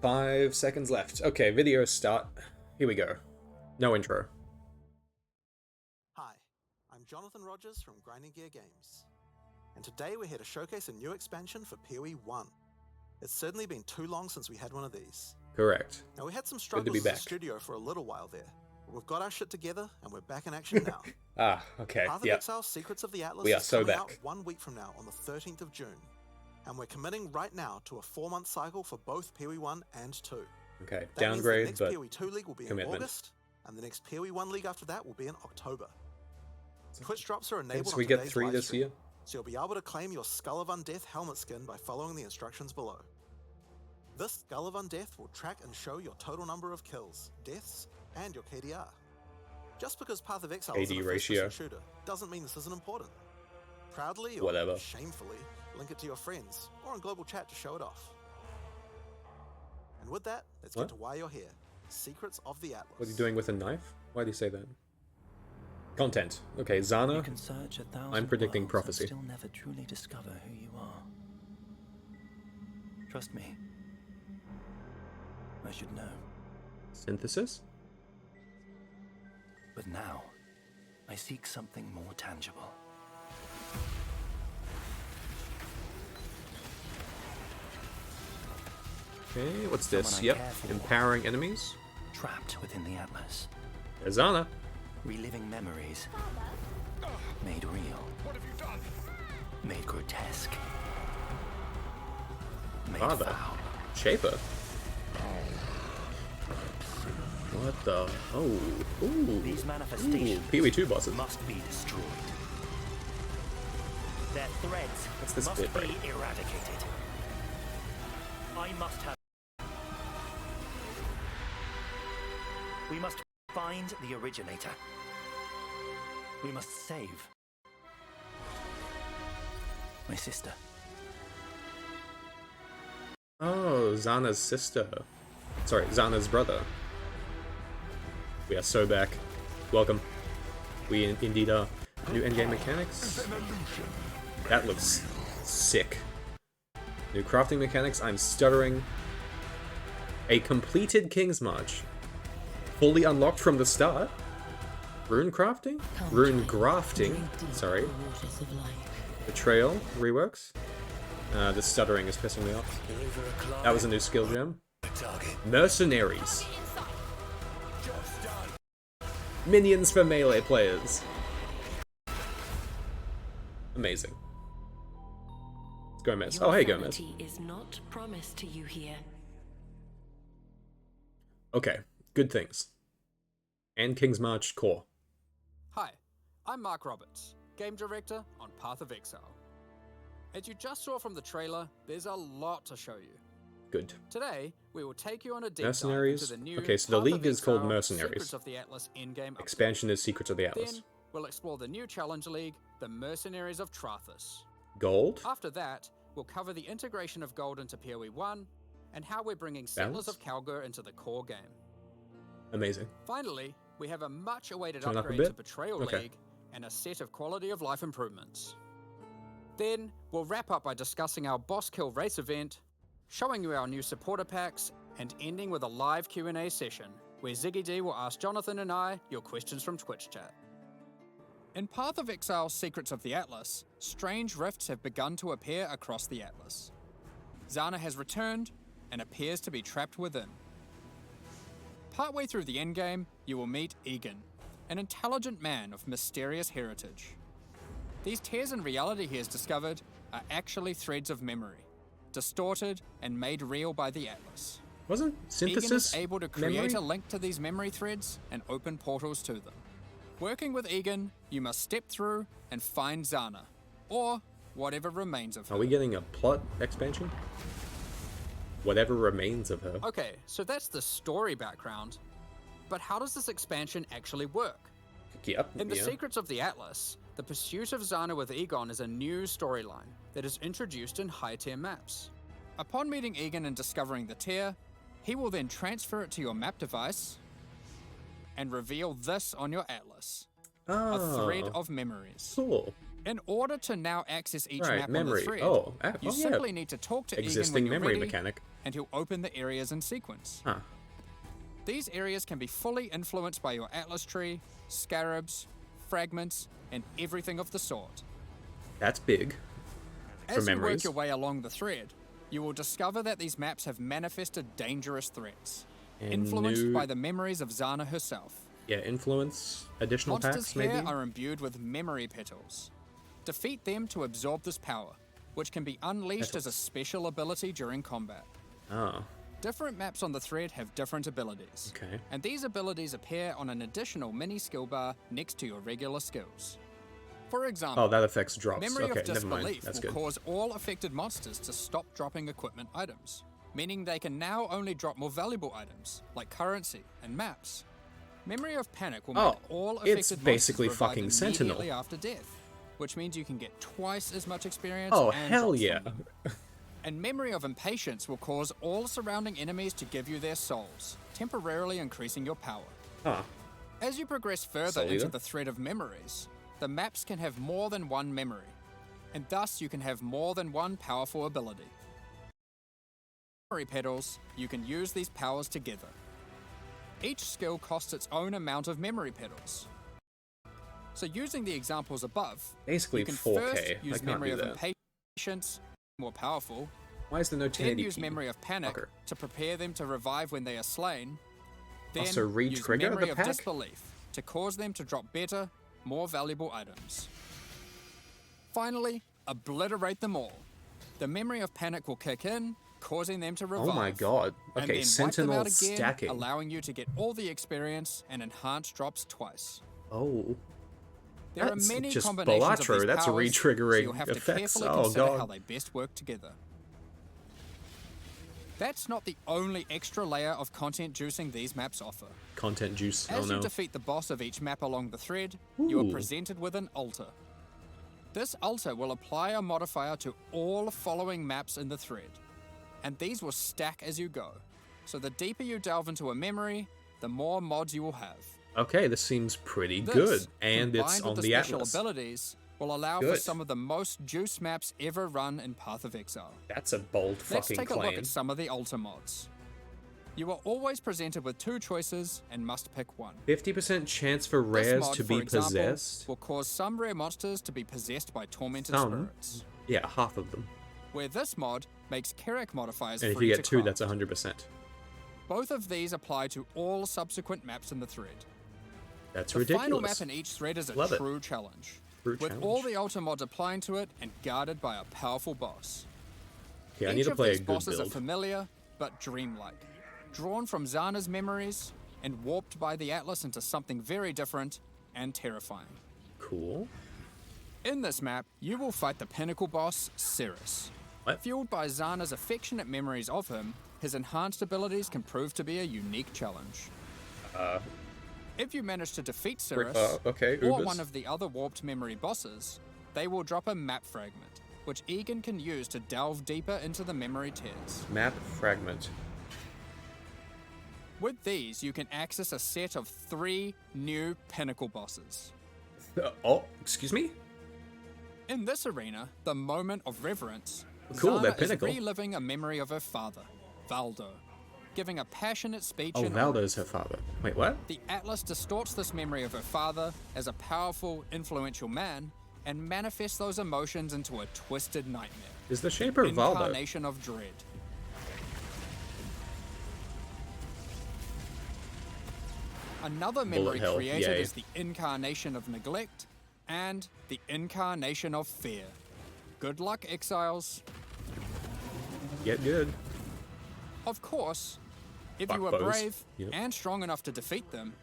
5 seconds left. Okay, video start. Here we go. No intro. Hi, I'm Jonathan Rogers from Grinding Gear Games, and today we're here to showcase a new expansion for PoE1. It's certainly been too long since we had one of these. Correct. Now we had some Good to struggles be as a back. studio for a little while there, but we've got our shit together and we're back in action now. Okay, Path of yeah. Exile Secrets of the Atlas We are is so coming out back. 1 week from now on the 13th of June, and we're committing right now to a 4-month cycle for both PoE1 and 2. Okay, That downgrade, means the but next PoE2 League will be commitment. in August, and the next PoE1 League after that will be in October. Twitch drops are enabled so on we get today's 3 live this stream, year? so you'll be able to claim your Skull of Undeath helmet skin by following the instructions below. This Skull of Undeath will track and show your total number of kills, deaths, and your KDR. Just because Path of Exile is KD a ratio. first-person shooter doesn't mean this isn't important. Proudly or Whatever. shamefully, link it to your friends or in global chat to show it off. And with that, let's What? get to why you're here. Secrets of the Atlas. What's he doing with a knife? Why do you say that? Content. Okay, You Zana. can search 1,000 I'm predicting worlds prophecy. and still never truly discover who you are. Trust me. I should know. Synthesis? But now, I seek something more tangible. Okay, what's this? Someone I Yep, care for. empowering enemies. Trapped within the Atlas. There's Zana. Reliving memories. Made real. What have you done? Made grotesque. Made Father. foul. Shaper. What the? Oh. Ooh. These Ooh. manifestations PoE2 bosses. must be destroyed. Their threads What's this must bit be right? eradicated. I must have. We must find the originator. We must save my sister. Oh, Zana's sister. Sorry, Zana's brother. We are so back. Welcome. We indeed are. New endgame mechanics. That looks sick. New crafting mechanics. I'm stuttering. A completed King's March. Fully unlocked from the start. Rune crafting? Rune grafting. Sorry. Betrayal reworks. The stuttering is pissing me off. That was a new skill gem. Mercenaries. Minions for melee players. Amazing. It's Gomez. Oh, hey, Gomez. Your sanity is not promised to you here. Okay, good things. And King's March core. Hi, I'm Mark Roberts, Game Director on Path of Exile. As you just saw from the trailer, there's a lot to show you. Good. Today, we will take you on a deep Mercenaries? dive into the new Okay, so the Path of league is called Exile Mercenaries. Secrets of the Atlas in-game update. Expansion is Secrets of the Atlas. Then, we'll explore the new challenge league, the Mercenaries of Trathus. Gold? After that, we'll cover the integration of gold into PoE1 and how we're bringing Settlers Balance? of Kalgur into the core game. Amazing. Finally, we have a much-awaited Turn up a upgrade bit? to Betrayal Okay. League and a set of quality-of-life improvements. Then, we'll wrap up by discussing our Boss Kill Race event, showing you our new supporter packs, and ending with a live Q&A session, where Ziggy D will ask Jonathan and I your questions from Twitch chat. In Path of Exile Secrets of the Atlas, strange rifts have begun to appear across the Atlas. Zana has returned and appears to be trapped within. Partway through the endgame, you will meet Egan, an intelligent man of mysterious heritage. These tears in reality he has discovered are actually threads of memory, distorted and made real by the Atlas. Wasn't Egan synthesis is able to create memory? a link to these memory threads and open portals to them. Working with Egan, you must step through and find Zana, or whatever remains of her. Are we getting a plot expansion? Whatever remains of her. Okay, so that's the story background, but how does this expansion actually work? Yep. In the yeah. Secrets of the Atlas, the pursuit of Zana with Egon is a new storyline that is introduced in high-tier maps. Upon meeting Egan and discovering the tier, he will then transfer it to your map device and reveal this on your atlas, a thread Oh, of memories. cool. In order to now access each Right, map on memory. the thread, Oh, you yeah. simply need to talk to Egan when Existing you're memory ready, mechanic. and he'll open the areas in sequence. Huh. These areas can be fully influenced by your Atlas tree, scarabs, fragments, and everything of the sort. That's big. As you work memories. your way along the thread, you will discover that these maps have manifested dangerous threats, And influenced new- by the memories of Zana herself. Yeah, influence. Additional Monsters packs, here maybe? are imbued with memory petals. Defeat them to absorb this power, which can be unleashed as a special ability during combat. Oh, Different maps on the thread have different abilities. okay. And these abilities appear on an additional mini skill bar next to your regular skills. For example, Oh, that affects drops. Memory Okay, of never mind. Disbelief That's will good. cause all affected monsters to stop dropping equipment items, meaning they can now only drop more valuable items, like currency and maps. Memory of Panic will make Oh, all it's affected basically monsters revive fucking Sentinel. immediately after death, which means you can get twice as much experience. Oh, and hell drops yeah. from them. And Memory of Impatience will cause all surrounding enemies to give you their souls, temporarily increasing your power. Huh. As you progress further Soul into Eater? the thread of memories, the maps can have more than one memory, and thus you can have more than one powerful ability. Memory petals, you can use these powers together. Each skill costs its own amount of memory petals. So using the examples above, Basically you can 4K. first I use can't Memory do of that. Impatience, more powerful, Why is there no 1080p? then use Memory of Panic Fucker. to prepare them to revive when they are slain, then Also, use re-trigger Memory the of pack? Disbelief to cause them to drop better, more valuable items. Finally, obliterate them all. The Memory of Panic will kick in, causing them to revive. Oh my god. and Okay, then Sentinel wipe them out again, stacking. allowing you to get all the experience and enhanced drops twice. Oh. There That's are many just combinations of Balatro, these that's powers, re-triggering so you'll have to effects. carefully Oh, consider God. how they best work together. That's not the only extra layer of content juicing these maps offer. Content juice. As Oh you no. defeat the boss of each map along the thread, you are Ooh. presented with an altar. This altar will apply a modifier to all following maps in the thread, and these will stack as you go. So the deeper you delve into a memory, the more mods you will have. Okay, this seems pretty This, good. And it's combined with on the the special Atlas. abilities, will allow for Good. some of the most juice maps ever run in Path of Exile. That's a bold Let's fucking take a look claim. at some of the altar mods. You are always presented with two choices and must pick one. 50% chance for This rares mod, to for be example, possessed. will cause some rare monsters to be possessed by tormented Some. spirits. Yeah, half of them. Where this mod makes Carrack modifiers And if free you to get two, craft. that's 100%. Both of these apply to all subsequent maps in the thread. That's The ridiculous. final map in each thread is a Love it. true challenge. True with challenge. all the altar mods applying to it and guarded by a powerful boss. Okay, I Each need to of play a these good bosses build. are familiar, but dreamlike. Drawn from Zana's memories and warped by the Atlas into something very different and terrifying. Cool. In this map, you will fight the pinnacle boss, Cirrus. What? Fueled by Zana's affectionate memories of him, his enhanced abilities can prove to be a unique challenge. If you manage to defeat Cirrus, okay, or Ubers. one of the other warped memory bosses, they will drop a map fragment, which Egan can use to delve deeper into the memory tears. Map fragment. With these, you can access a set of 3 new pinnacle bosses. Oh, excuse me? In this arena, the moment of reverence, Cool, Zana they're is pinnacle. reliving a memory of her father, Valdo, giving a passionate speech Oh, in Valdo's her father. Wait, what? The Atlas distorts this memory of her father as a powerful, influential man and manifests those emotions into a twisted nightmare. Is the Shaper Valdo? Incarnation of dread. Another memory hell, created yay. is the incarnation of neglect and the incarnation of fear. Good luck, exiles. Get good. Of course, if Fuck you are foes. brave Yep. and strong enough to defeat them,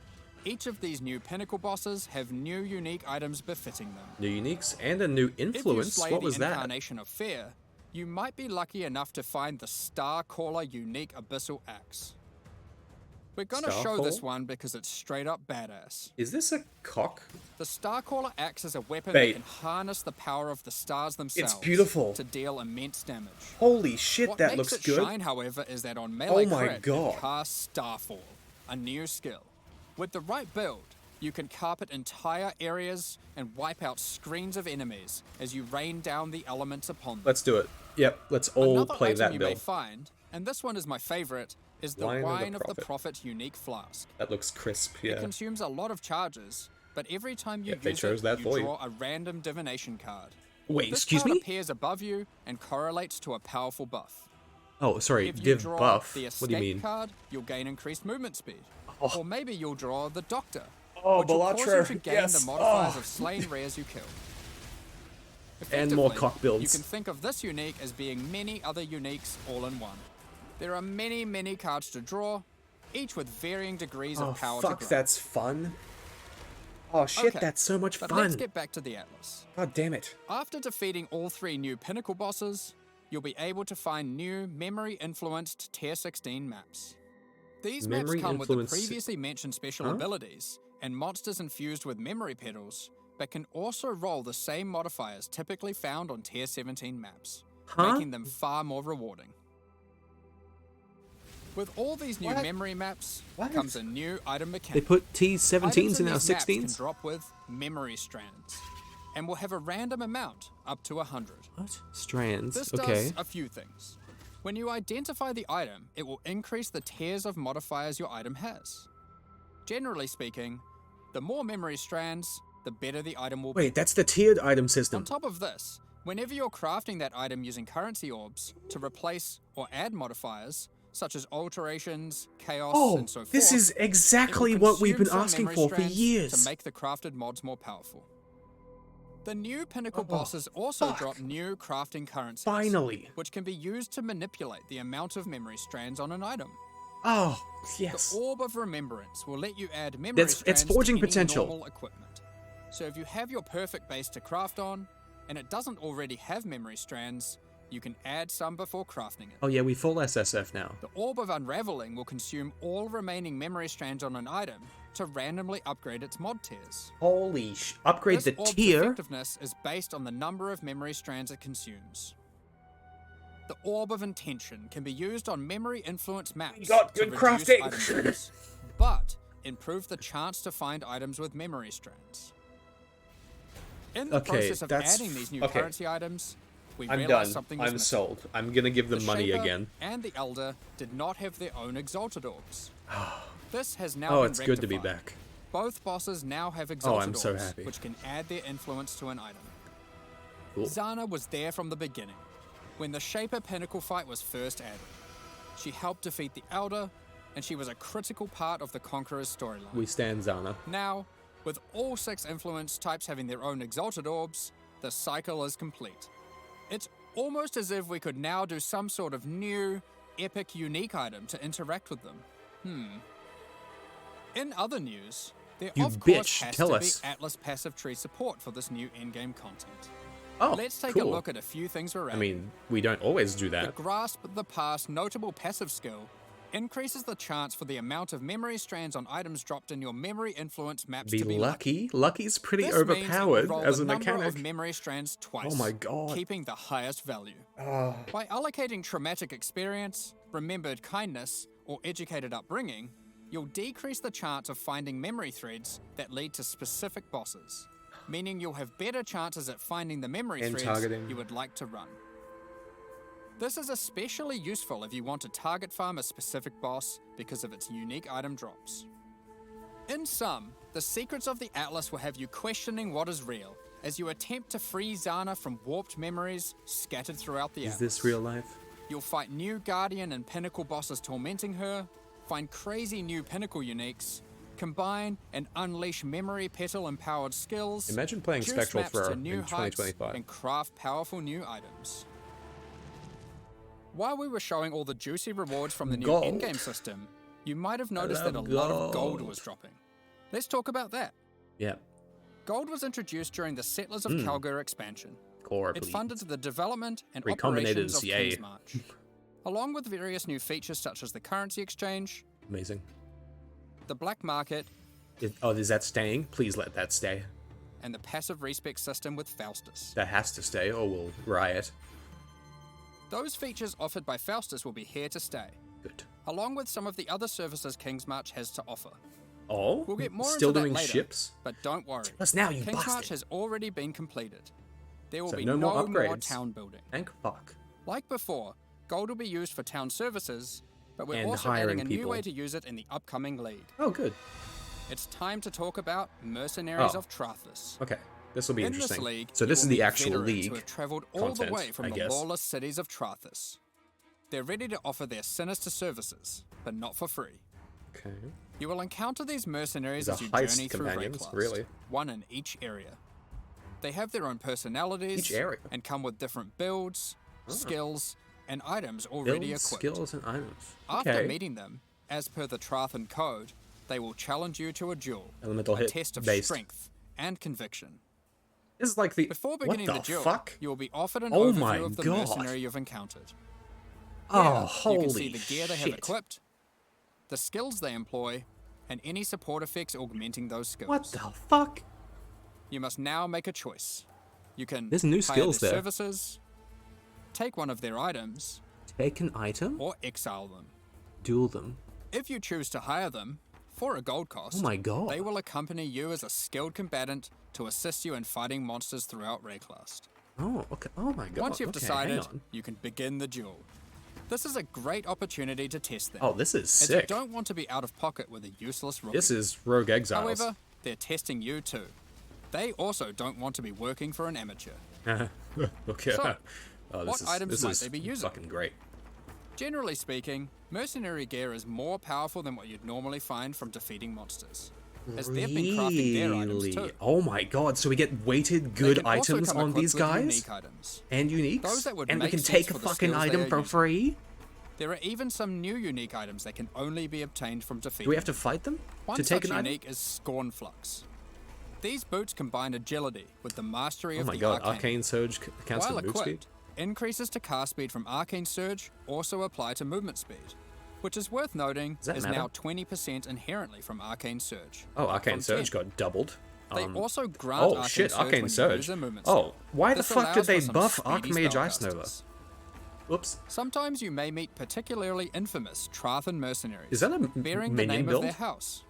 each of these new pinnacle bosses have new unique items befitting them. New uniques and a new If you influence. slay What the was that? incarnation of fear, you might be lucky enough to find the Star Caller unique abyssal axe. We're gonna show this Starfall? one because it's straight up badass. Is this a cock? The Starcaller axe is a weapon Bait. that can harness the power of the stars themselves beautiful. to deal immense damage. Holy shit, What that makes looks it good. shine, however, is that on melee Oh my crit, God. it casts Starfall, a new skill. With the right build, You can carpet entire areas and wipe out screens of enemies as you rain down the elements upon them. Let's do it. Yep, let's all Another play item that you may build. find, and this one is my favorite, is the Wine Wine of of the the Prophet. Prophet unique flask. That looks crisp, It yeah. consumes a lot of charges, but every time you Yep, they use chose it, that you for you. draw a random divination card. Wait, This excuse card me? appears above you and correlates to a powerful buff. Oh, sorry, If you div draw buff. the What do you escape mean? card, you'll gain increased movement speed. Oh. Or maybe you'll draw the Doctor, Oh, which will cause you Belatra, to gain yes. the modifiers Oh. of slain rares you kill. And more Effectively, cock builds. You can think of this unique as being many other uniques all in one. There are many, many cards to draw, each with varying degrees Oh, of power fuck, to grow. that's fun. Oh, shit, Okay, that's so much but fun. let's get back to the Atlas. God damn it. After defeating all 3 new pinnacle bosses, you'll be able to find new memory-influenced Tier 16 maps. These maps come with the Memory-influenced- previously mentioned special Huh? abilities and monsters infused with memory petals, but can also roll the same modifiers typically found on Tier 17 maps, Huh? making them far more rewarding. With all these new What? memory maps What? comes a new item They mechanic. put Items T17s in our these maps can 16s? drop with memory strands, and will have a random amount up to 100. What? Strands, This okay. does a few things. When you identify the item, it will increase the tiers of modifiers your item has. Generally speaking, the more memory strands, the better the item will be. Wait, that's the tiered item On system. top of this, whenever you're crafting that item using currency orbs to replace or add modifiers, such as alterations, chaos, Oh, and so forth, this is it will exactly what we've been consume some asking memory for strands years. to make the crafted mods more powerful. The new pinnacle bosses also fuck. drop new crafting currencies, Finally. which can be used to manipulate the amount of memory strands on an item. Oh, The yes. Orb of Remembrance will let you add memory That's- it's strands forging to any potential. normal equipment. So if you have your perfect base to craft on, and it doesn't already have memory strands, you can add some before crafting it. Oh yeah, we full SSF now. The Orb of Unraveling will consume all remaining memory strands on an item to randomly upgrade its mod tiers. Holy upgrade This the orb's tier? effectiveness is based on the number of memory strands it consumes. The Orb of Intention can be used on memory-influenced maps got to good reduce crafting. item drops, but improve the chance to find items with memory strands. In the Okay, process of that's- adding these new okay. currency items, we I'm realized done. something was I'm missing. sold. I'm gonna give them The money Shaper again. and the Elder did not have their own Exalted Orbs. This has now Oh, been it's good to be rectified. back. Both bosses now have Exalted I'm so Orbs, happy. which can add their influence to an item. Cool. Zana was there from the beginning, when the Shaper Pinnacle fight was first added. She helped defeat the Elder, and she was a critical part of the Conqueror's storyline. We stand Zana. Now, with all 6 influence types having their own Exalted Orbs, the cycle is complete. It's almost as if we could now do some sort of new, epic, unique item to interact with them. In other news, there You of course bitch, has tell to us. be Atlas passive tree support for this new endgame content. Oh, Let's take cool. a look at a few things we're I adding. mean, we don't always do The that. Grasp the Past notable passive skill increases the chance for the amount of memory strands on items dropped in your memory influence maps Be to be lucky? Lucky's pretty This means it will overpowered roll as the a number mechanic. of memory strands twice, Oh my god. keeping the highest value. Ah. By allocating traumatic experience, remembered kindness, or educated upbringing, you'll decrease the chance of finding memory threads that lead to specific bosses, meaning you'll have better chances at finding the memory And threads targeting. you would like to run. This is especially useful if you want to target farm a specific boss because of its unique item drops. In sum, the secrets of the Atlas will have you questioning what is real as you attempt to free Zana from warped memories scattered throughout the Is Atlas. this real life? You'll fight new Guardian and Pinnacle bosses tormenting her, find crazy new Pinnacle uniques, combine and unleash memory petal empowered skills, Imagine playing juice Spectral maps Thrower to in new heights, 2025. and craft powerful new items. While we were showing all the juicy rewards from the new Gold. in-game system, you might have noticed that a love lot of gold gold. was dropping. Let's talk about that. Yeah. Gold was introduced during the Settlers of Kalgur expansion. Core, It please. funded the development and Recombinators, operations of yay. King's March, along with various new features such as the currency exchange, Amazing. the black market, Is that staying? Please let that stay. and the passive respec system with Faustus. That has to stay or we'll riot. Those features offered by Faustus will be here to stay, Good. along with some of the other services King's March has to offer. Oh? We'll get more Still into that doing later, ships? but don't worry. Tell us now, you King's March bastard. has already been completed. There will So be no no more more upgrades. town building. Thank fuck. Like before, gold will be used for town services, but we're And also hiring adding a new people. way to use it in the upcoming league. Oh, good. It's time to talk about Mercenaries Oh. of Trathus. Okay, this will be In this interesting. league, So you this will is the meet actual veterans league who have traveled all the content, way from I the guess. lawless cities of Trathus. They're ready to offer their sinister services, but not for free. Okay. You will encounter these mercenaries These as are you heist journey through companions, Rayclast, really. one in each area. They have their own personalities Each area? and come with different builds, skills, and items already Builds, equipped. skills, and items. After Okay. meeting them, as per the Trathan code, they will challenge you to a duel, Elemental a hit test of based. strength and conviction. This is like the... Before beginning what the duel, fuck? you will be offered an Oh my overview of the God. mercenary you've encountered. Oh, Here, holy you can see the gear they have shit. equipped, the skills they employ, and any support effects augmenting those skills. What the fuck? You must now make a choice. You can There's new hire skills their there. services, take one of their items, Take an item? or exile them. Duel them. If you choose to hire them, for a gold cost, Oh my God. they will accompany you as a skilled combatant to assist you in fighting monsters throughout Rayclast. Oh, okay. Oh my god. Once you've okay, decided, hang on. you can begin the duel. This is a great opportunity to test them. Oh, this is as sick. you don't want to be out of pocket with a useless rookie. This is Rogue Exiles. However, they're testing you too. They also don't want to be working for an amateur. okay. So, oh, what items this might is they be using? fucking great. Generally speaking, mercenary gear is more powerful than what you'd normally find from defeating monsters, as they've been crafting their items Really? too. Oh my god, so we get weighted They good can also items come on equipped these with guys? unique items. And uniques? Those that would and we make can sense take a for the fucking skills they item are for using. free? There are even some new unique items that can only be obtained from defeating. Do we have to fight them? One to take such an item? unique is Scornflux. These boots combine agility with the mastery Oh of my the god, arcane. Arcane Surge counts While for move speed? equipped, increases to cast speed from Arcane Surge also apply to movement speed, which is worth noting Does that is matter? now 20% inherently from Arcane Surge. Oh, up Arcane from Surge 10. got doubled. They also grant oh Arcane shit, Surge Arcane when you Surge. use a movement Oh, skill. why the This fuck did allows they for some buff speedy Archmage Ice Nova? spellcasters. Whoops. Sometimes you may meet particularly infamous Trathan mercenaries, Is that a bearing the minion name build? of their house.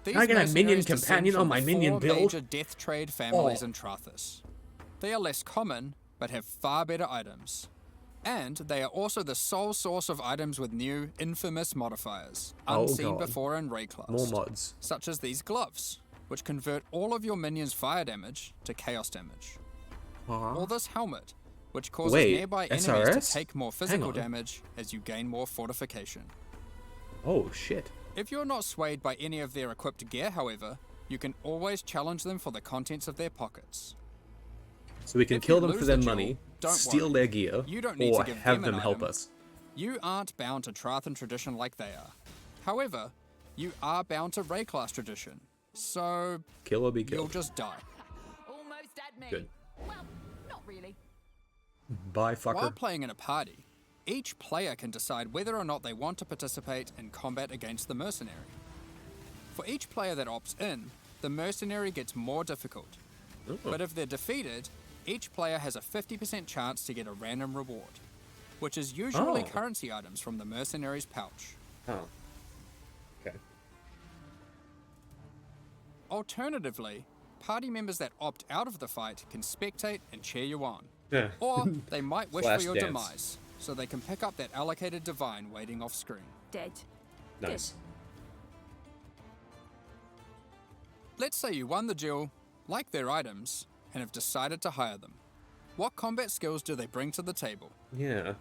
These Can I get a minion mercenaries descend companion from on the my minion four build? major death trade families Oh. in Trathus. They are less common, but have far better items. And they are also the sole source of items with new, infamous modifiers, Oh, unseen God. before in Rayclast. More mods. Such as these gloves, which convert all of your minions' fire damage to chaos damage. Or this helmet, which causes Wait, nearby enemies SRS? to take more Hang physical on. damage as you gain more fortification. Oh shit. If you're not swayed by any of their equipped gear, however, you can always challenge them for the contents of their pockets. So we can If kill you them for lose their the duel, money, don't steal worry. their gear, You don't need or to give have them them an help item. us. You aren't bound to Trathan tradition like they are. However, you are bound to Rayclast tradition, so Kill or be you'll killed. just die. Almost at me. Good. Well, not really. Bye, fucker. While playing in a party, each player can decide whether or not they want to participate in combat against the mercenary. For each player that opts in, the mercenary gets more difficult. Ooh. But if they're defeated, each player has a 50% chance to get a random reward, which is usually Oh. currency items from the mercenary's pouch. Oh. Okay. Alternatively, party members that opt out of the fight can spectate and cheer you on. Yeah. Or they might wish Flash for your dance. demise, so they can pick up that allocated divine waiting off screen. Dead. Nice. Let's say you won the duel, like their items, and have decided to hire them. What combat skills do they bring to the table? Yeah.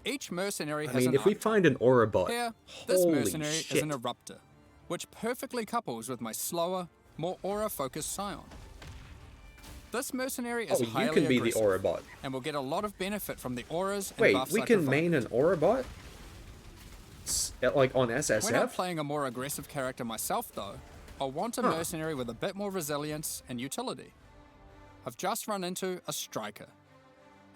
Each mercenary I has mean, an if we item. find an aura bot, Here, this holy mercenary shit. is an eruptor, which perfectly couples with my slower, more aura-focused scion. This mercenary is Oh, you highly can be the aggressive aura bot. and will get a lot of benefit from the auras and Wait, buffs we I can provide. main an aura bot? Like on When I'm SSF? playing a more aggressive character myself, though, I'll want a Huh. mercenary with a bit more resilience and utility. I've just run into a striker,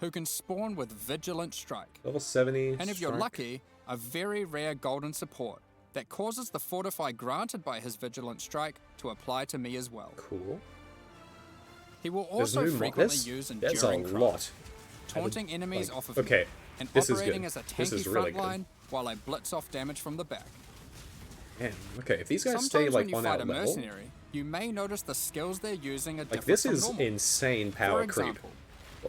who can spawn with Vigilant Strike, Level 70. and if you're strike. lucky, a very rare golden support that causes the fortify granted by his Vigilant Strike to apply to me as well. Cool. He will There's also new mod. frequently That's, use that's Enduring a Craft, lot. taunting enemies like, off of okay, me, and this is operating good. as a This tanky is really front good. line while I blitz off damage from the back. Man, okay, if these guys Sometimes stay, like, when you on fight our a level... mercenary, you may notice the skills they're using are Like, different this from is normal. insane For power creep. example,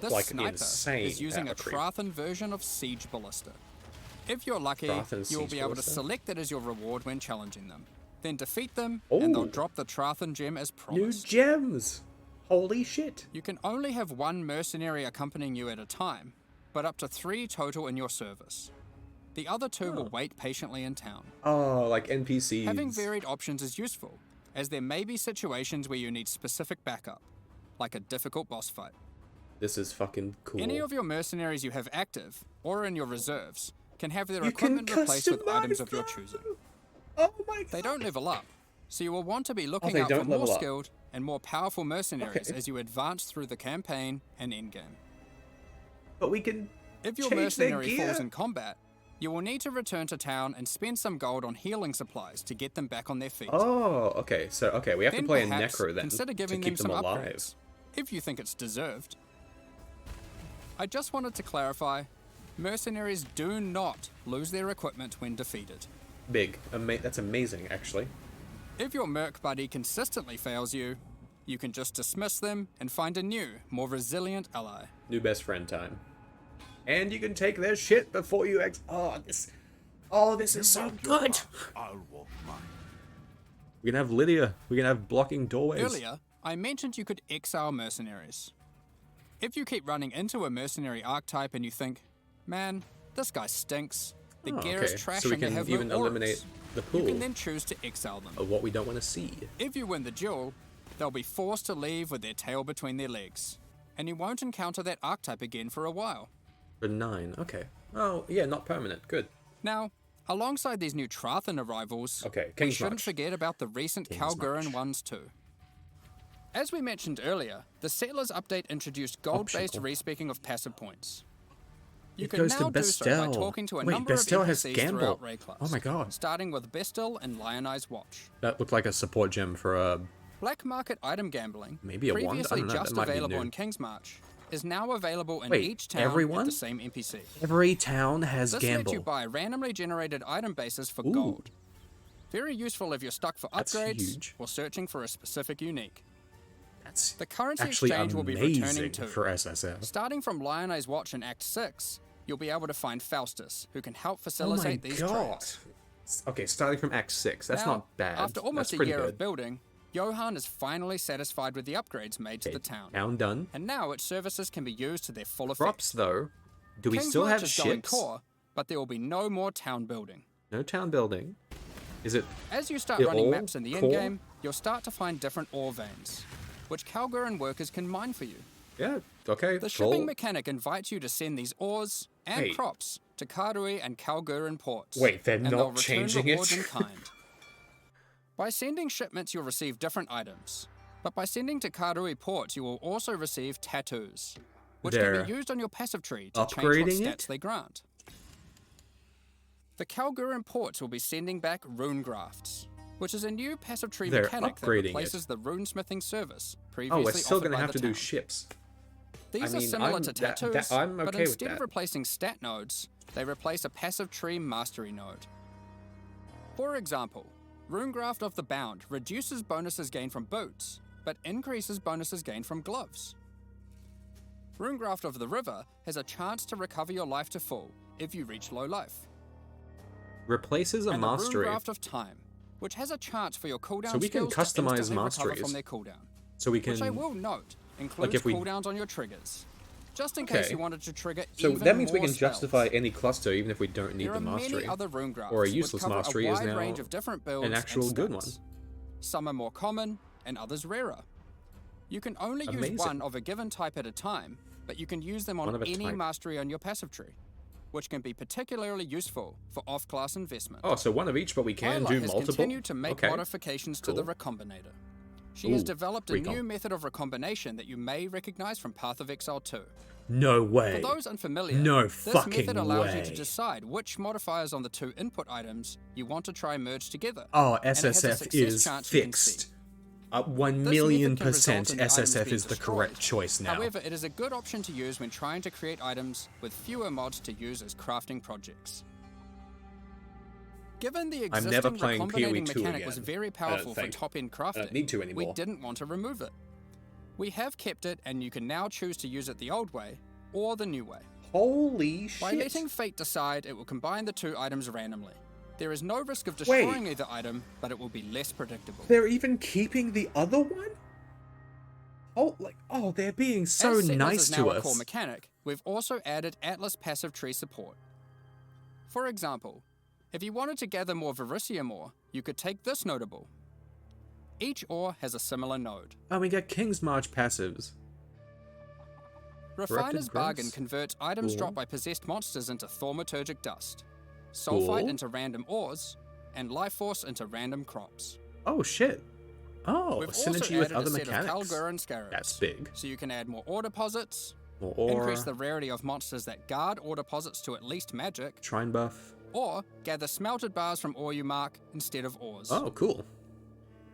this Like, sniper insane is using power a creep. Trathan version of Siege Ballista. If you're lucky, Trathan you'll Siege be able to Ballista? select it as your reward when challenging them. Then defeat them, and they'll Ooh. drop the Trathan gem as New promised. gems! Holy shit. You can only have one mercenary accompanying you at a time, but up to 3 total in your service. The other 2 will wait patiently in town. Oh, like NPCs. Having varied options is useful, as there may be situations where you need specific backup, like a difficult boss fight. This is fucking cool. Any of your mercenaries you have active, or in your reserves, can have their You can equipment replaced with items customize of your them! choosing. Oh my god. They don't level up, so you will want to be looking they out for don't more level up. skilled and more powerful mercenaries Okay. as you advance through the campaign and endgame. But we can If your change their mercenary gear. falls in combat, you will need to return to town and spend some gold on healing supplies to get them back on their feet. Oh, okay. So, okay, we have Then to play a perhaps necro then consider to giving keep them them some alive. upgrades, if you think it's deserved. I just wanted to clarify, mercenaries do not lose their equipment when defeated. Big. That's amazing, actually. If your merc buddy consistently fails you, you can just dismiss them and find a new, more resilient ally. New best friend time. And you can take their shit before you Oh, this is so good! I'll walk mine. We can have Lydia. We can have blocking doorways. Earlier, I mentioned you could exile mercenaries. If you keep running into a mercenary archetype and you think, man, this guy stinks, the Oh, gear okay. is trash So we and they can have even no auras, eliminate the you pool can then choose to exile them. of what we don't want to see. If you win the duel, they'll be forced to leave with their tail between their legs, and you won't encounter that archetype again for a while. For 9, okay. Oh, yeah, not permanent. Good. Now, alongside these new Trathan arrivals, Okay, we King's shouldn't March. forget about the recent King's Kalgurin March. ones too. As we mentioned earlier, the Settlers update introduced gold-based Optional. respeaking of passive points. You It can goes to now do so by Bestel. talking to a Wait, number Bestel of has NPCs Gamble. throughout Ray class. Oh my god. Starting with Bestel and Lionized Watch. That looked like a support gem for a... Black market item gambling, Maybe a wand? I previously don't know, that just might be available new. in King's March, is now available in Wait, each town everyone? at the same NPC. Every town has This lets you buy randomly generated item bases for Ooh. gold. Very useful if you're stuck for That's upgrades huge. or searching for a specific unique. That's The currency actually exchange will be returning amazing too. for SSF. Starting from Lionized Watch in Act 6, you'll be able to find Faustus, who can help Oh my facilitate these god. trades. Okay, starting from Act 6. That's Now, not bad. After almost That's a pretty year good. of building, Johan is finally satisfied with the upgrades made to the town. Town done. And now its services can be used to their full effect. Props though. Do we King's still March have is going ships? core, but there will be no more town building. No town building. Is it... As you start They're running all maps in the core? endgame, you'll start to find different ore veins, which Kalgurin workers can mine for you. Yeah, okay, The cool. shipping mechanic invites you to send these ores and Wait. crops to Karui and Kalgurin ports. Wait, they're and not they'll return changing it? rewards in kind. By sending shipments, you'll receive different items. But by sending to Karui ports, you will also receive tattoos, which They're can be used on your passive tree to change what upgrading stats it? they grant. The Kalgurin ports will be sending back rune grafts, which is a new passive tree They're mechanic that upgrading replaces it. the runesmithing service Oh, previously we're still offered gonna by have the to do town. ships. These I are mean, similar I'm- to that- tattoos, I'm but okay with instead of that. replacing stat nodes, they replace a passive tree mastery node. For example, Runegraft of the Bound reduces bonuses gained from boots, but increases bonuses gained from gloves. Runegraft of the River has a chance to recover your life to full if you reach low life. Replaces a And mastery. the Runegraft of Time, which has a chance for your cooldown So we can skills customize to instantly recover masteries. from their cooldown. So we can... Which I will note includes if we- cooldowns on your triggers, just in case Okay. you wanted to trigger So even that means we more can spells. justify any cluster even if we don't need There the are mastery. many other rune grafts, Or a which useless cover mastery a is wide now range of different builds an actual and good one. stats. Some are more common, and others rarer. You can only Amazing. use one of a given type at a time, but you can use them One on of a any type. mastery on your passive tree, which can be particularly useful for off-class investment. Oh, so one of each, but we can Isla do has multiple? continued to make Okay. modifications to the Cool. Recombinator. She has Ooh, developed a recon. new method of recombination that you may recognize from Path of Exile 2. No way. For those unfamiliar, No this fucking method allows you way. to decide which modifiers on the two input items you want to try merge together. Oh, and it has a SSF success is chance you can fixed. see. 1 This million method can result % in the items SSF being is the destroyed. correct choice now. However, it is a good option to use when trying to create items with fewer mods to use as crafting projects. Given the I'm never existing playing recombinating PoE2 mechanic was again, very I don't powerful for think. top-end I don't crafting, need to we anymore. didn't want to remove it. We have kept it, and you can now choose to use it the old way or the new way. Holy shit. By letting fate decide, it will combine the two items randomly. There is no risk of destroying either item, but it will be less predictable. They're even keeping the other one? Oh, they're being so As Settlers nice is now to a core us. mechanic, we've also added Atlas passive tree support. For example, if you wanted to gather more Verisium ore, you could take this notable. Each ore has a similar node. Oh, we got King's March passives. Refiner's Corrupted Bargain Grace? converts items Cool. dropped by possessed monsters into thaumaturgic dust, sulfite Cool. into random ores, and life force into random crops. Oh shit. Oh, We've also synergy with added other a set mechanics. of Kalguran Scarabs. That's big. So you can add more ore deposits, More ore, increase the rarity of monsters that guard ore deposits to at least magic, shrine buff. or gather smelted bars from ore you mark instead of ores. Oh, cool.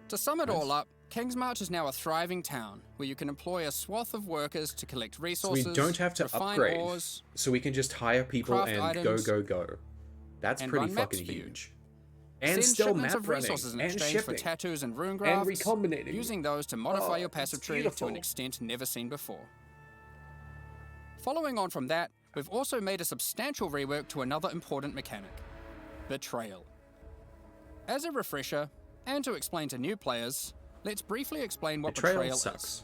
To sum it all up, Kingsmarch is now a thriving town where you can employ a swath of workers to collect So resources, we don't have to refine upgrade. ores, So we can just hire people craft and items, go. That's and pretty run maps fucking for you. huge. And send still shipments map of running, resources in and exchange for shipping, tattoos and rune and grafts, recombinating. using those to modify Oh, your passive it's tree to beautiful. an extent never seen before. Following on from that, we've also made a substantial rework to another important mechanic, Betrayal. As a refresher, and to explain to new players, let's briefly explain what Betrayal sucks. is.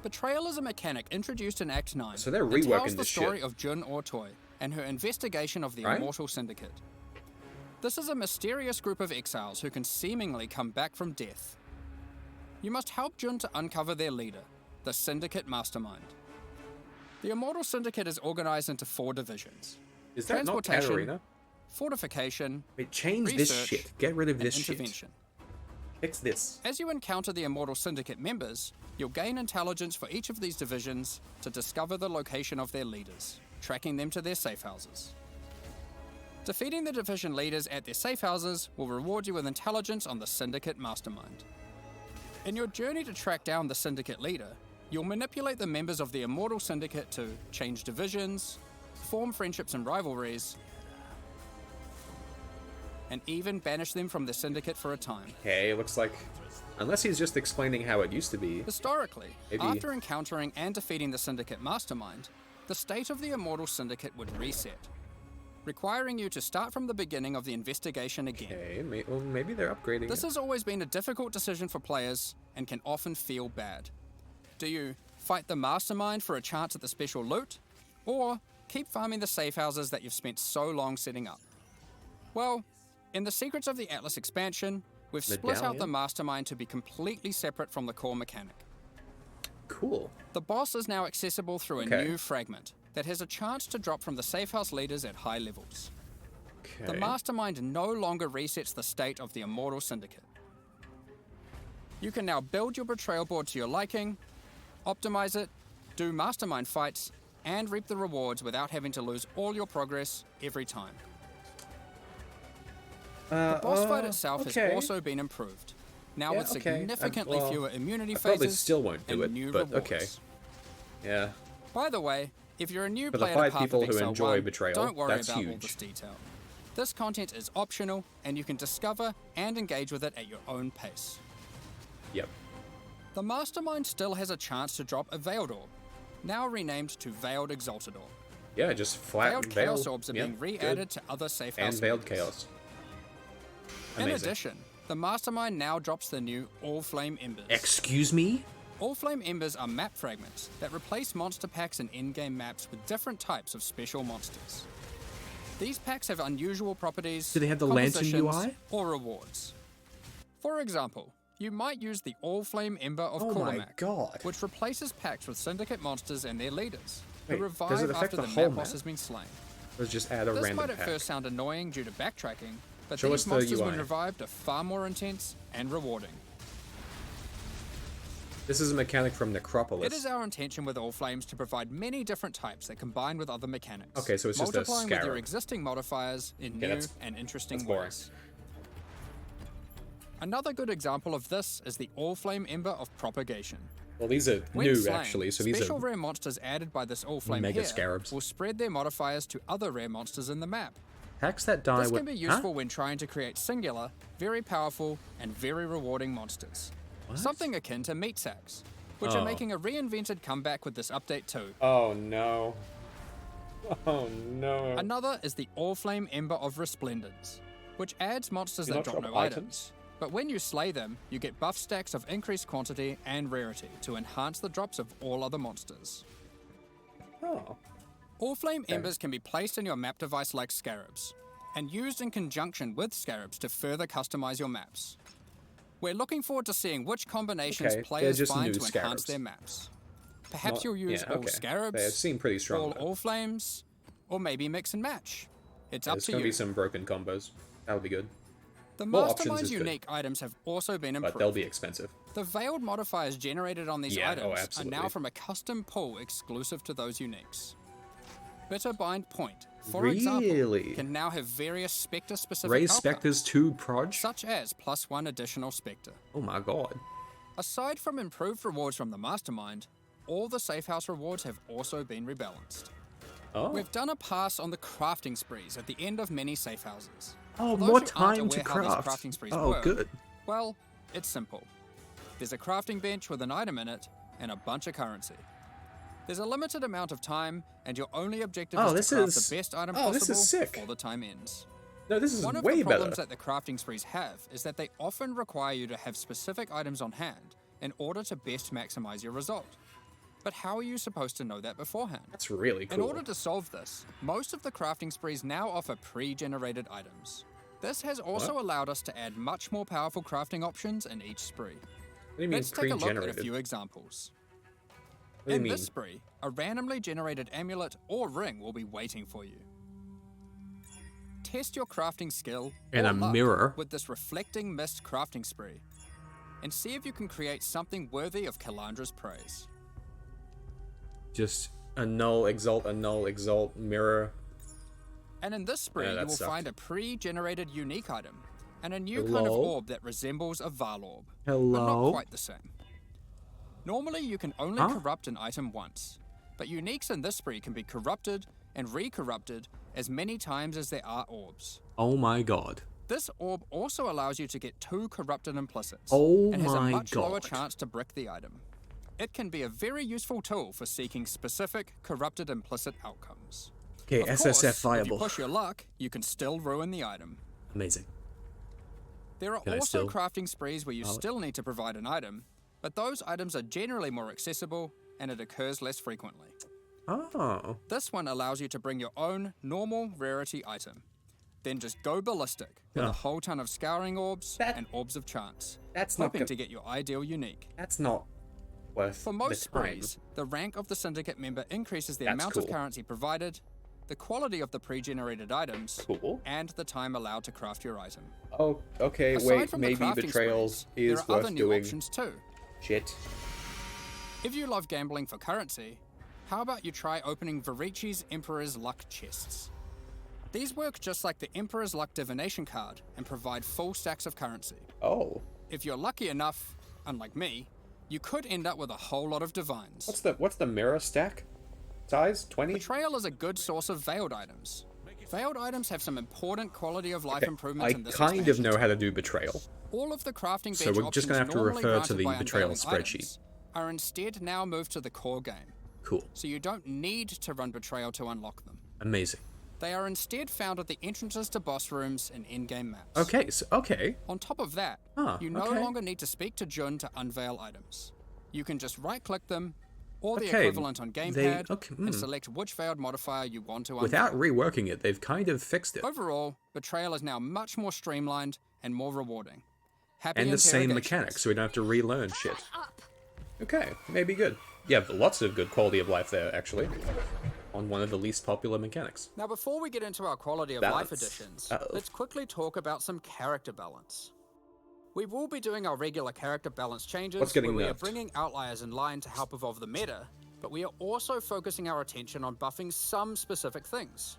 Betrayal is a mechanic introduced in Act 9 So they're that tells reworking the this story shit. of Jun Ortoi and her investigation of the Right? Immortal Syndicate. This is a mysterious group of exiles who can seemingly come back from death. You must help Jun to uncover their leader, the Syndicate Mastermind. The Immortal Syndicate is organized into 4 divisions: Is that not transportation, Katarina? fortification, Wait, change this research, shit. Get rid of and this shit. intervention. Fix this. As you encounter the Immortal Syndicate members, you'll gain intelligence for each of these divisions to discover the location of their leaders, tracking them to their safe houses. Defeating the division leaders at their safe houses will reward you with intelligence on the Syndicate Mastermind. In your journey to track down the Syndicate leader, you'll manipulate the members of the Immortal Syndicate to change divisions, form friendships and rivalries, and even banish them from the Syndicate for a time. Okay, it looks like... Unless he's just explaining how it used to be. Historically, Maybe- after encountering and defeating the Syndicate Mastermind, the state of the Immortal Syndicate would reset, requiring you to start from the beginning of the investigation again. Okay, well, maybe they're upgrading This it. has always been a difficult decision for players and can often feel bad. Do you fight the Mastermind for a chance at the special loot, or keep farming the safe houses that you've spent so long setting up? Well, in the Secrets of the Atlas expansion, we've split out the Medallion? Mastermind to be completely separate from the core mechanic. Cool. The boss is now accessible through a Okay. new fragment that has a chance to drop from the safe house leaders at high levels. Okay. The Mastermind no longer resets the state of the Immortal Syndicate. You can now build your betrayal board to your liking, optimize it, do Mastermind fights, and reap the rewards without having to lose all your progress every time. The boss fight itself has also been improved, now Yeah, with okay. significantly Well, fewer immunity I probably phases still won't do and it, new but rewards. okay. Yeah. By the way, if you're a new For the player 5 to Path people of who Exile enjoy 1, Betrayal, don't worry that's about all huge. this detail. This content is optional, and you can discover and engage with it at your own pace. Yep. The Mastermind still has a chance to drop a Veiled Orb, now renamed to Veiled Exalted Orb. Yeah, just flat Veiled Chaos Orbs are being re-added to other safe house And Veiled members. Chaos. In Amazing. addition, the Mastermind now drops the new All Flame Embers. Excuse me? All Flame Embers are map fragments that replace monster packs in in-game maps with different types of special monsters. These packs have unusual properties, Do they have the lantern compositions, UI? or rewards. For example, you might use the All Flame Ember of Oh my Kulamak, god. which replaces packs with Syndicate monsters and their leaders, Wait, who does revive it affect after the the whole map boss map? has been slain. Let's just add a This random might at pack. first sound annoying due to backtracking, but Show us these the monsters UI. when revived are far more intense and rewarding. This is a mechanic from Necropolis. It is our intention with All Flames to provide many different types that combine with other mechanics. Okay, so it's just a multiplying with your scarab. existing modifiers in Okay, new that's- and interesting that's boring. ways. Another good example of this is the All Flame Ember of Propagation. Well, these are When new, slain, actually, so these special are... rare monsters added by this All Flame Mega here scarabs. will spread their modifiers to other rare monsters in the map. Attacks that die This with... can be useful when trying to create singular, very powerful, and very rewarding monsters. What? Something akin to meat sacks, which Oh. are making a reinvented comeback with this update too. Oh no. Oh no. Another is the All-Flame Ember of Resplendence, which adds monsters Do that not drop drop no items? items. But when you slay them, you get buff stacks of increased quantity and rarity to enhance the drops of all other monsters. Oh. All-Flame Embers can be placed in your map device like scarabs, and used in conjunction with scarabs to further customize your maps. We're looking forward to seeing which combinations Okay, they're players just find new to scarabs. enhance their maps. Perhaps Not- you'll use yeah, all okay. scarabs, They seem pretty strong. all though. All-Flames, or maybe mix and match. It's up There's to gonna you. be some broken combos. That'll be good. The more options Mastermind's is good. unique items have also been improved. But they'll be expensive. The veiled modifiers generated on these Yeah, oh, items are absolutely. now from a custom pool exclusive to those uniques. Bitterbind Point, for example, Really? can now have various Spectre-specific Raise outcomes, Spectres 2 Proj? such as +1 additional Spectre. Oh my god. Aside from improved rewards from the Mastermind, all the safe house rewards have also been rebalanced. Oh. We've done a pass on the crafting sprees at the end of many safe houses. Oh, For those more who aren't time to aware how these craft. crafting sprees Oh, work, good. Well, it's simple. There's a crafting bench with an item in it, and a bunch of currency. There's a limited amount of time, and your only objective Oh, is this to craft is- the best item oh, possible this is sick. before the time ends. No, this is One of way the problems better. that the crafting sprees have is that they often require you to have specific items on hand in order to best maximize your result. But how are you supposed to know that beforehand? That's really cool. In order to solve this, most of the crafting sprees now offer pre-generated items. This has also allowed us to add much more powerful crafting options in each spree. What do you mean Let's take a look at a pre-generated? few examples. What do you In mean? this spree, a randomly generated amulet or ring will be waiting for you. Test your crafting skill And or a luck mirror. with this reflecting mist crafting spree, and see if you can create something worthy of Kalandra's praise. Just annul, exalt, mirror. And in this spree, Yeah, you that will sucked. find a pre-generated unique item, and a new kind of Hello? orb that resembles a Val orb, but Hello? not quite the same. Normally, you can only Huh? corrupt an item once, but uniques in this spree can be corrupted and re-corrupted as many times as there are orbs. Oh my god. This orb also allows you to get 2 corrupted implicits, Oh and has a my much lower God. chance to brick the item. It can be a very useful tool for seeking specific corrupted implicit outcomes. Okay, Of SSF course, if you viable. push your luck, you can still ruin the item. Amazing. There are Can I also still- crafting sprees where you Oh. still need to provide an item, but those items are generally more accessible and it occurs less frequently. Oh. This one allows you to bring your own normal rarity item, then just go ballistic with Oh. a whole ton of scouring orbs That- and orbs of chance, That's not hoping good. to get your ideal unique. That's not worth For most the time. sprees, the rank of the syndicate member increases the That's amount cool. of currency provided, the quality of the pre-generated items, Cool. and the time allowed to craft your item. Oh, okay, Aside wait, from the maybe crafting betrayals sprees, is there are other worth new doing. options too. Shit. If you love gambling for currency, how about you try opening Varici's Emperor's Luck chests? These work just like the Emperor's Luck divination card and provide full stacks of currency. Oh. If you're lucky enough, unlike me, you could end up with a whole lot of divines. What's the mirror stack? Size? 20? Betrayal is a good source of veiled items. Veiled items have some important quality of life Okay, improvements I in this kind of expansion know too. how to do betrayal. All of the crafting So bench we're just gonna have options to normally refer to granted the by betrayal unveiling spreadsheet. items are instead now moved to the core game, Cool. so you don't need to run betrayal to unlock them. Amazing. They are instead found at the entrances to boss rooms and in-game maps. Okay, so, okay. On top of that, Ah, you no okay. longer need to speak to Jun to unveil items. You can just right-click them, or the Okay, equivalent on they- gamepad, okay, and select which veiled modifier you want to unveil. Without reworking it, they've kind of fixed it. Overall, Betrayal is now much more streamlined and more rewarding. Happy And the same interrogations. mechanics, so we don't have to relearn shit. Up. Okay, maybe good. Yeah, but lots of good quality of life there, actually. On one of the least popular mechanics. Now, before we get into our quality of Balance. life additions, Uh-oh. let's quickly talk about some character balance. We will be doing our regular character balance changes, What's getting where we are nerfed? bringing outliers in line to help evolve the meta, but we are also focusing our attention on buffing some specific things.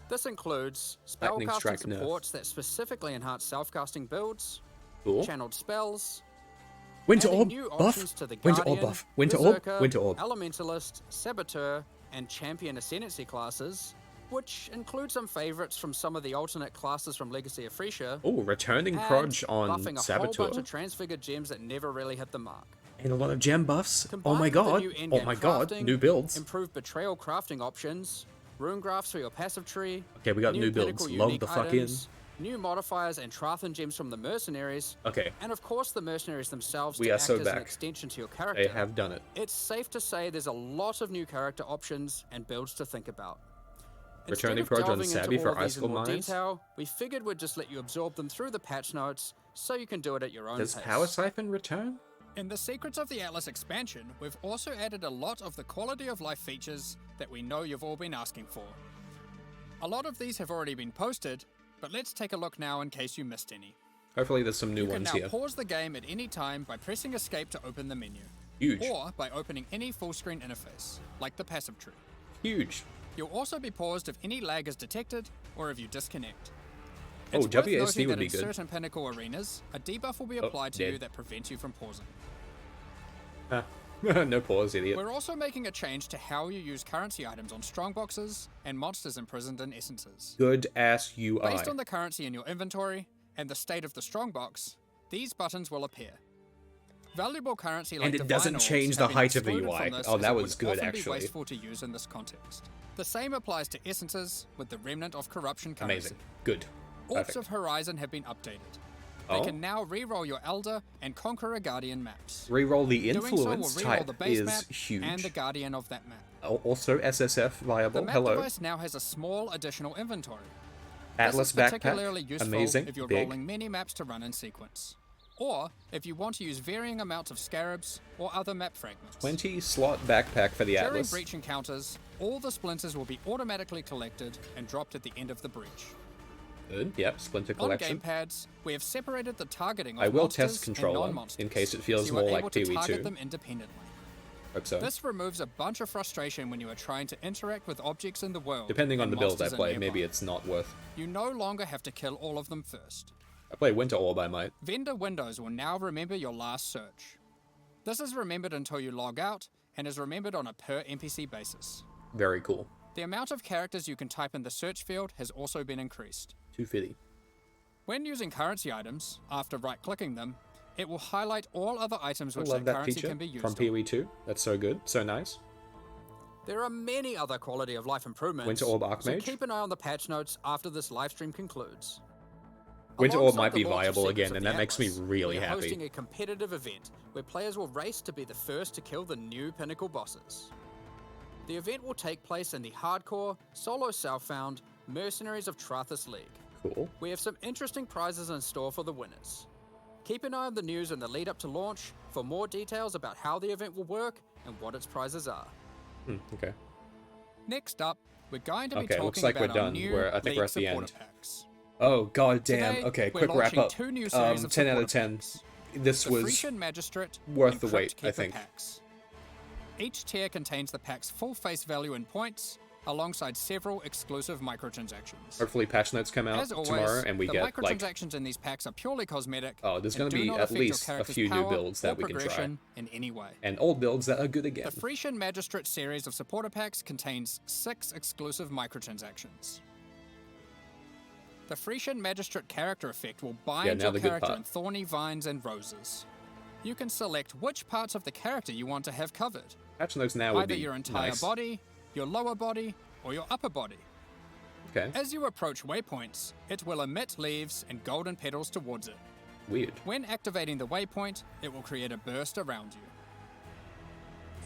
This includes Lightning spellcasting strike nerf. supports that specifically enhance self-casting builds, Cool. channeled spells, Winter adding Orb new buff. options to the Winter Guardian, Orb buff. Winter Orb. Berserker, Winter Orb. Elementalist, Saboteur, and Champion Ascendancy classes, which includes some favorites from some of the alternate classes from Legacy of Frisia, Oh, returning and Proj on buffing a Saboteur. whole bunch of transfigured gems that never really hit the mark. And a lot of gem buffs. Oh Combined my with the god. new Oh endgame my god. crafting, New builds. improved betrayal crafting options, rune graphs for your passive tree. Okay, we got new builds. pinnacle Log unique the fuck items, new modifiers and Trathan gems from the Mercenaries. Okay. And of course the Mercenaries themselves We to are act so as an back. extension to your character. They have done it. It's safe to say there's a lot of new character options and builds to think about. Returning Instead of Proj on delving Savvy into for all of these in Icicle more Mines. detail, we figured we'd just let you absorb them through the patch notes so you can do it at your own Does pace. Power Siphon return? In the Secrets of the Atlas expansion, we've also added a lot of the quality of life features that we know you've all been asking for. A lot of these have already been posted, but let's take a look now in case you missed any. Hopefully there's some new You can ones now here. pause the game at any time by pressing escape to open the menu, Huge. or by opening any full screen interface, like the passive tree. Huge. You'll also be paused if any lag is detected or if you disconnect. Oh, It's worth WASD noting would that be in good. certain pinnacle arenas, a debuff will be Oh, applied to dead. you that prevents you from pausing. Ah. No pause, idiot. We're also making a change to how you use currency items on strongboxes and monsters imprisoned in essences. Good ass UI. Based on the currency in your inventory and the state of the strongbox, these buttons will appear. Valuable currency like And it divine doesn't orbs change the have been height of the excluded UI. from this Oh, as that it was would good, often be actually. wasteful to use in this context. The same applies to essences with the remnant of corruption currency. Amazing. Good. Orbs Perfect. of Horizon have been updated. They Oh. can now re-roll your Elder and Conqueror Guardian maps. Reroll the Doing so will influence re-roll type the base is map huge. and the Guardian of that map. Also SSF The viable. map Hello. device now has a small additional inventory. Atlas This is particularly backpack. useful Amazing. if you're Big. rolling many maps to run in sequence, or if you want to use varying amounts of scarabs or other map fragments. 20 slot backpack for the During Atlas. breach encounters, all the splinters will be automatically collected and dropped at the end of the breach. Good. Yep. Splinter On collection. gamepads, we have separated the targeting of I will monsters test and controller non-monsters, in case it feels so you more are like able to PoE2. target them independently. Hope so. This removes a bunch of frustration when you are trying to interact with objects in the world. Depending on and the build I monsters play, nearby. maybe it's not worth. You no longer have to kill all of them first. I play Winter Orb, I might. Vendor windows will now remember your last search. This is remembered until you log out, and is remembered on a per NPC basis. Very cool. The amount of characters you can type in the search field has also been increased. 250. When using currency items, after right-clicking them, it will highlight all other items I which love that that currency feature can be used from on. PoE2. That's so good. So nice. There are many other quality of life improvements, Winter Orb so Archmage. keep an eye on the patch notes after this livestream concludes. Winter Orb Alongside might the be launch of viable Secrets again, of and the that makes me Atlas, really we are happy. hosting a competitive event where players will race to be the first to kill the new pinnacle bosses. The event will take place in the hardcore, solo self-found Mercenaries of Trathis League. Cool. We have some interesting prizes in store for the winners. Keep an eye on the news in the lead up to launch for more details about how the event will work and what its prizes are. Okay. Next up, we're going to be Okay, talking looks like about we're our done. new I think League we're at the supporter end. packs. Oh god damn. Today, Okay, we're quick wrap launching up. 2 new series of 10 out of supporter 10. packs. This The was Frisian Magistrate worth and the Crypt wait, I Keeper think. packs. Each tier contains the pack's full face value in points, alongside several exclusive microtransactions. Hopefully patch notes come out As always, tomorrow and we the get like microtransactions in these packs are purely cosmetic. Oh, there's and gonna do be not at affect your least a character's few new power builds that or we can try. progression in any way. and old builds that are good again. The Frisian Magistrate series of supporter packs contains 6 exclusive microtransactions. The Frisian Magistrate character effect will bind now your the good character part. in thorny vines and roses. You can select which parts of the character you want to have covered. Patch notes now would Either be your entire nice. body, your lower body, or your upper body. Okay. As you approach waypoints, it will emit leaves and golden petals towards it. Weird. When activating the waypoint, it will create a burst around you.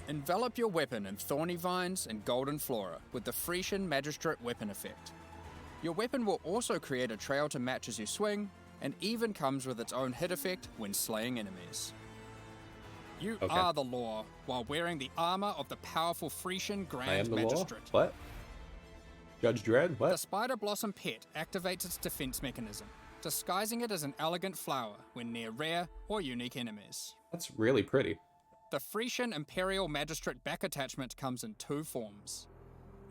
Envelop your weapon in thorny vines and golden flora with the Frisian Magistrate weapon effect. Your weapon will also create a trail to match as you swing, and even comes with its own hit effect when slaying enemies. You Okay. are the law, while wearing the armor of the powerful Frisian I am Grand the law? Magistrate. What? Judge Dredd? The What? Spider Blossom pet activates its defense mechanism, disguising it as an elegant flower when near rare or unique enemies. That's really pretty. The Frisian Imperial Magistrate back attachment comes in 2 forms.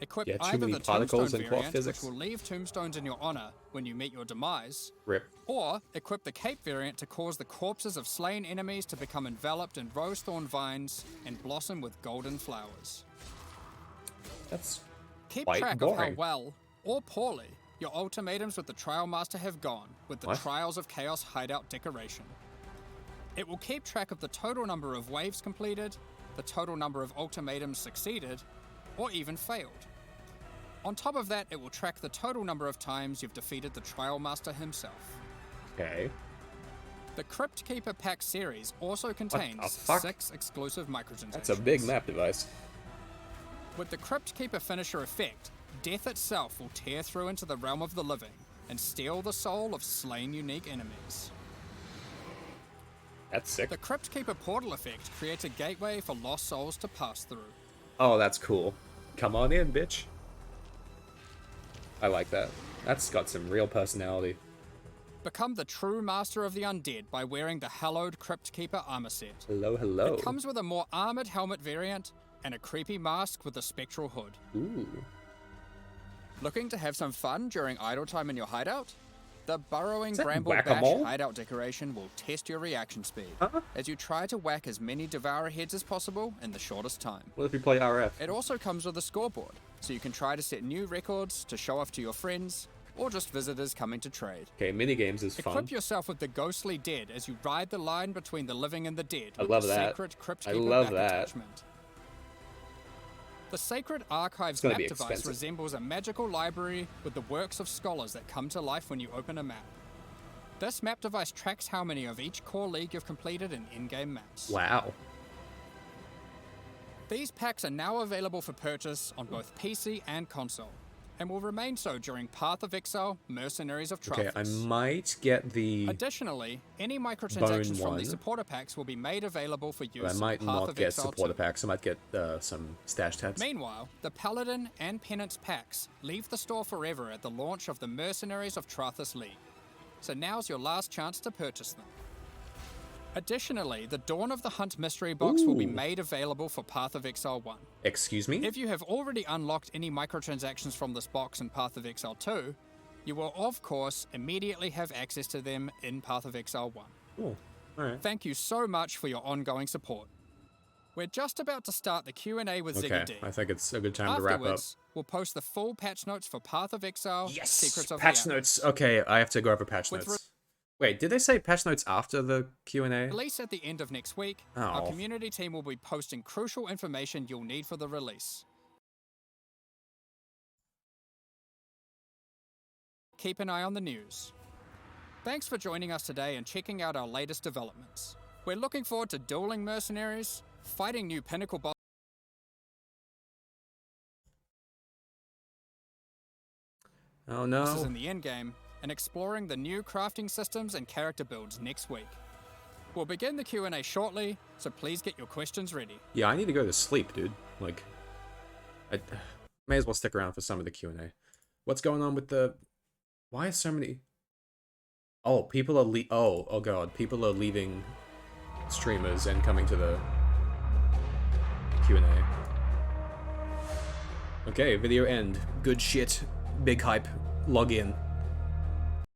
Equip Yeah, too either many the particles Tombstone and plot variant, physics. which will leave tombstones in your honor when you meet your demise, Rip. or equip the Cape variant to cause the corpses of slain enemies to become enveloped in rose thorn vines and blossom with golden flowers. That's Keep Quite track of boring. how well, or poorly, your ultimatums with the Trial Master have gone with the What? Trials of Chaos hideout decoration. It will keep track of the total number of waves completed, the total number of ultimatums succeeded, or even failed. On top of that, it will track the total number of times you've defeated the Trial Master himself. Okay. The Crypt Keeper Pack series also contains fuck? 6 exclusive microtransactions. That's a big map device. With the Crypt Keeper finisher effect, death itself will tear through into the realm of the living and steal the soul of slain unique enemies. That's sick. The Crypt Keeper portal effect creates a gateway for lost souls to pass through. Oh, that's cool. Come on in, bitch. I like that. That's got some real personality. Become the true master of the undead by wearing the hallowed Crypt Keeper armor set. Hello, hello. It comes with a more armored helmet variant and a creepy mask with a spectral hood. Ooh. Looking to have some fun during idle time in your hideout? The Burrowing Is that Bramble Bash whack-a-mole? hideout decoration will test your reaction speed Huh? as you try to whack as many Devourer heads as possible in the shortest time. What if we play RF? It also comes with a scoreboard, so you can try to set new records to show off to your friends or just visitors coming to trade. Okay, minigames is fun. Equip yourself with the Ghostly Dead as you ride the line between the living and the dead I with love the that. Sacred Crypt I Keeper love back that. attachment. The Sacred Archives gonna map be device expensive. resembles a magical library with the works of scholars that come to life when you open a map. This map device tracks how many of each core league you've completed in in-game maps. Wow. These packs are now available for purchase on both PC and console, and will remain so during Path of Exile, Mercenaries of Okay, I Endgame. might get the... Additionally, any microtransactions from one. the supporter packs will be made available for use I might in Path not of get Exile supporter 2. packs. I might get some stash tabs. Meanwhile, the Paladin and Penance packs leave the store forever at the launch of the Mercenaries of Trathis League, so now's your last chance to purchase them. Additionally, the Dawn of the Hunt mystery box will be Ooh. made available for Path of Exile 1. Excuse me? If you have already unlocked any microtransactions from this box in Path of Exile 2, you will of course immediately have access to them in Path of Exile 1. Cool. Alright. Thank you so much for your ongoing support. We're just about to start the Q&A with Okay, Ziggy D. I think it's a good time to wrap up. Afterwards, we'll post the full patch notes for Path of Exile, Yes! Secrets of Patch the notes. Okay, I have to go over patch With notes. Wait, did they say patch notes after the Q&A? Release at the end of next week, our Oh. community team will be posting crucial information you'll need for the release. Keep an eye on the news. Thanks for joining us today and checking out our latest developments. We're looking forward to dueling mercenaries, fighting new pinnacle bosses Oh no. in the endgame, and exploring the new crafting systems and character builds next week. We'll begin the Q&A shortly, so please get your questions ready. Yeah, I need to go to sleep, dude. Like, I may as well stick around for some of the Q&A. What's going on with the... Why is so many... Oh, people are oh god, people are leaving streamers and coming to the Q&A. Okay, video end. Good shit. Big hype. Log in.